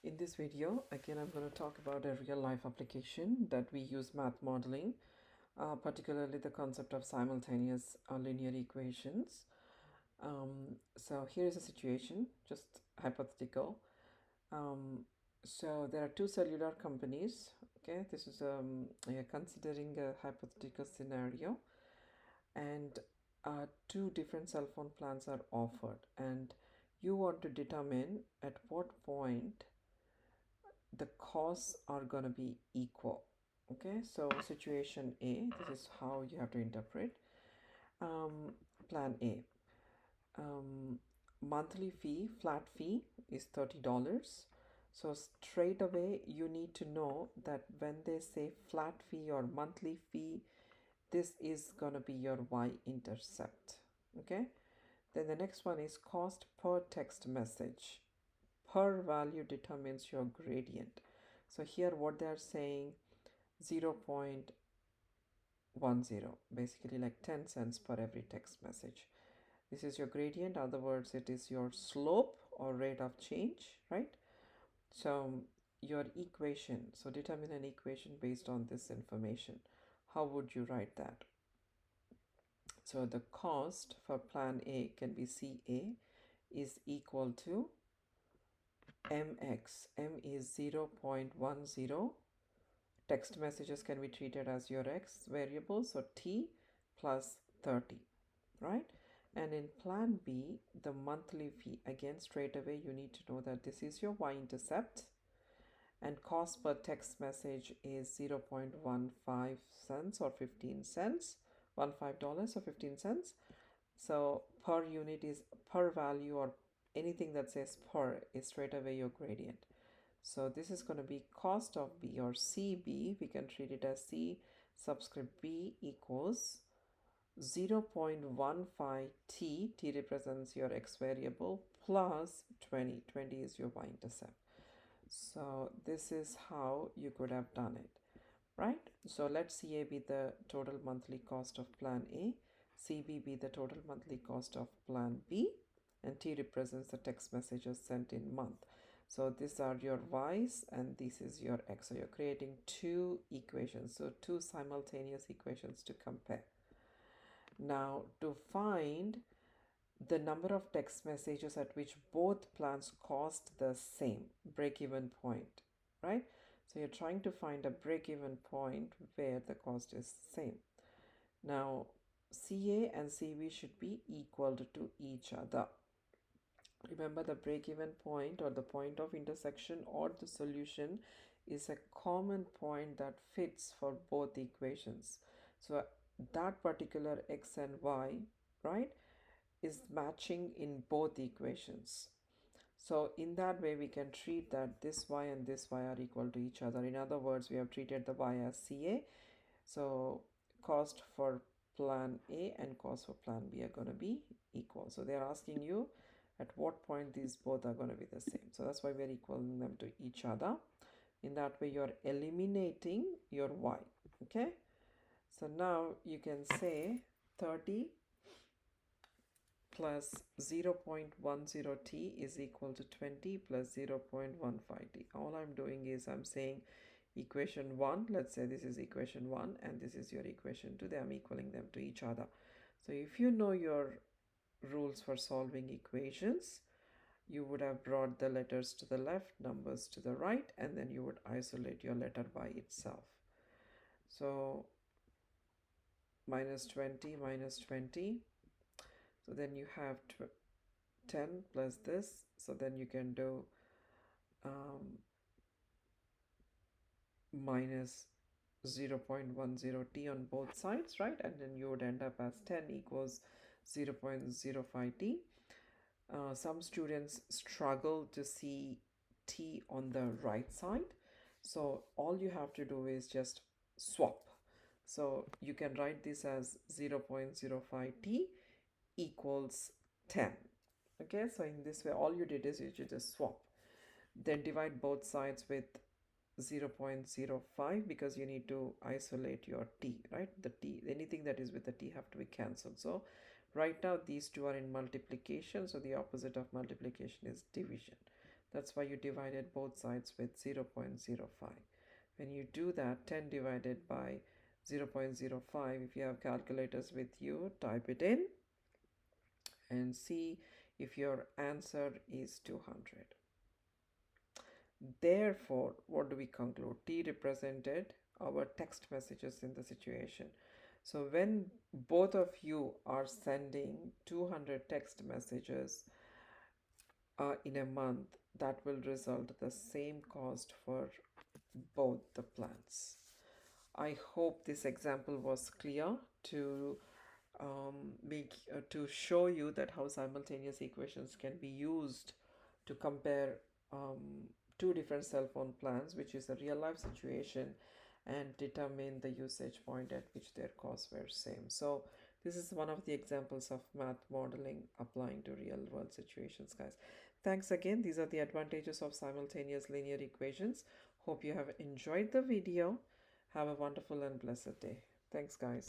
In this video, again, I'm going to talk about a real life application that we use math modeling, particularly the concept of simultaneous linear equations. So here is a situation, just hypothetical. So there are two cellular companies. Okay, this is considering a hypothetical scenario, and two different cell phone plans are offered, and you want to determine at what point the costs are going to be equal. Okay, so situation A, this is how you have to interpret plan A. Monthly fee, flat fee is $30. So straight away you need to know that when they say flat fee or monthly fee, this is going to be your y-intercept. Okay, then the next one is cost per text message. Per value determines your gradient. So here what they are saying, 0.10, basically like 10 cents per every text message. This is your gradient. In other words, it is your slope or rate of change, right? So your equation, so determine an equation based on this information. How would you write that? So the cost for plan A can be CA is equal to mx. M is 0.10. Text messages can be treated as your x variable, so t plus 30, right? And in plan B, the monthly fee, again straight away you need to know that this is your y-intercept, and cost per text message is 0.15 cents or 15 cents, $15 or 15 cents. So per unit is per value, or anything that says per is straight away your gradient. So this is going to be cost of B, or CB. We can treat it as C subscript B equals 0.15 t. T represents your x variable, plus 20. 20 is your y-intercept. So this is how you could have done it, right? So let CA be the total monthly cost of plan A, CB be the total monthly cost of plan B, and T represents the text messages sent in month. So these are your y's and this is your x. So you're creating two equations, so two simultaneous equations to compare. Now to find the number of text messages at which both plans cost the same, break-even point, right? So you're trying to find a break-even point where the cost is same. Now CA and CB should be equal to each other. Remember, the break-even point or the point of intersection or the solution is a common point that fits for both equations. So that particular x and y, right, is matching in both equations. So in that way we can treat that this y and this y are equal to each other. In other words, we have treated the y as CA. So cost for plan A and cost for plan B are going to be equal. So they're asking you at what point these both are going to be the same. So that's why we're equaling them to each other. In that way you're eliminating your y. Okay, so now you can say 30 plus 0.10t is equal to 20 plus 0.15t. All I'm doing is I'm saying equation 1, let's say this is equation 1 and this is your equation 2, I'm equaling them to each other. So if you know your rules for solving equations, you would have brought the letters to the left, numbers to the right, and then you would isolate your letter by itself. So minus 20 minus 20, so then you have 10 plus this, so then you can do minus 0.10t on both sides, right? And then you would end up as 10 equals 0.05t. Some students struggle to see t on the right side, so all you have to do is just swap. So you can write this as 0.05t equals 10. Okay, so in this way all you did is you just swap, then divide both sides with 0.05 because you need to isolate your t, right? The t, anything that is with the t have to be cancelled. So right now these two are in multiplication, so the opposite of multiplication is division. That's why you divided both sides with 0.05. When you do that, 10 divided by 0.05, if you have calculators with you, type it in and see if your answer is 200. Therefore, what do we conclude? T represented our text messages in the situation. So when both of you are sending 200 text messages in a month, that will result the same cost for both the plans. I hope this example was clear to to show you that how simultaneous equations can be used to compare two different cell phone plans, which is a real life situation, and determine the usage point at which their costs were same. So this is one of the examples of math modeling applying to real world situations, guys. Thanks again. These are the advantages of simultaneous linear equations. Hope you have enjoyed the video. Have a wonderful and blessed day. Thanks, guys.